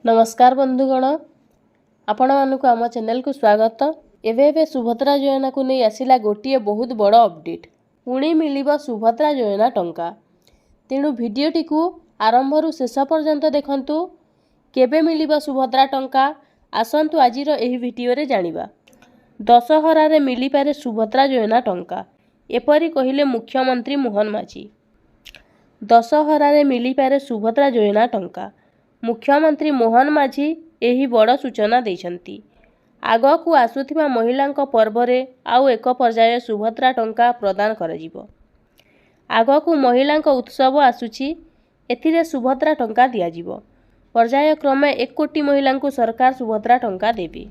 नमस्कार बंधुगण, आपण मानक आम चैनल को स्वागत। एवं सुभद्रा योजना को नहीं आसला गोटे बहुत बड़ अपडेट। पुणी मिल सुभद्रा योजना टंका। तेणु भिडटी को आरंभ शेष पर्यंत देखंतु। केबे मिल सुभद्रा टंका आसंतु आज भिडियो जानिबा। दशहरा रे मिली पारे सुभद्रा योजना टंका, एपरी कहिले मुख्यमंत्री मोहन माझी। दशहरा रे मिली पारे सुभद्रा योजना टंका, मुख्यमंत्री मोहन माझी एही बड़ सूचना देइछंती। आग को आसुथिबा महिलांक पर्व रे आउ एक पर्याय सुभद्रा टंका प्रदान कराजिबो। आग को महिलांक उत्सव आसुछि, एथिरे सुभद्रा टंका दियाजिबो। पर्याय क्रमे 1 कोटी महिलांकु सरकार सुभद्रा टंका देबे।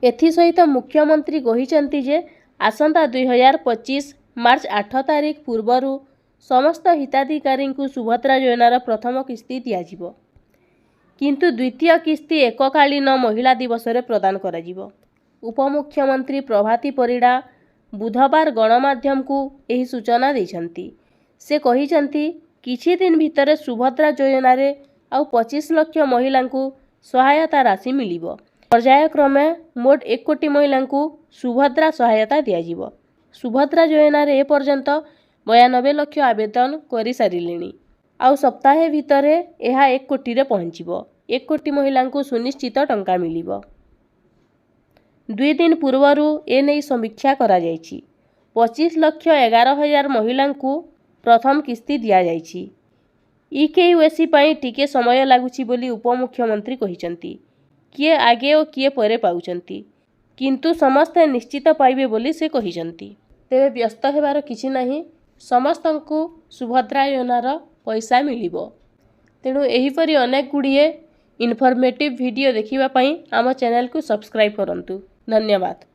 एथि सहित मुख्यमंत्री कहिसंती जे आसंता 2025 मार्च 8 तारिख पूर्वरु समस्त हिताधिकारी को सुभद्रा योजनार प्रथम किस्ती दियाजिबो, किंतु द्वितीय किस्ती एककालीन महिला दिवस रे प्रदान कराजिबो। उपमुख्यमंत्री प्रभाती परिडा बुधवार गणमाध्यम को एही सूचना देइछंती। से कहिसंती किछि दिन भितर सुभद्रा योजना रे आउ 25 लाख महिला को सहायता राशि मिलिबो। पर्याय क्रमे मोट 1 कोटी महिला को सुभद्रा सहायता दियाजिबो। सुभद्रा योजना रे पर्यंत 92 लाख आवेदन करि सारिलेनी। आउ सप्ताहे भितरे एहा 1 कोटी रे पहुंचिबो। 1 कोटी महिला को सुनिश्चित टंका मिलिबो। 2 दिन पूर्वरु ए नै समीक्षा करा जायछि। 25 लाख 11,000 महिला को प्रथम किस्ती दिया जायछि। इकेयूएसी पई टिके समय लागुछि बोली उपमुख्यमंत्री कहिसंती। किए आगे और किए परे पाउचंती, किंतु समस्ते निश्चित पाइबे बोली से कहिसंती। तेबे व्यस्त हेबार किछि नाही, समस्तंकु सुभद्रा योजनार पैसा मिलिबो। तेणु एहीपरि अनेक गुड़िए इनफॉर्मेटिव वीडियो देखिबा पई आम चैनल को सब्सक्राइब करंतु। धन्यवाद।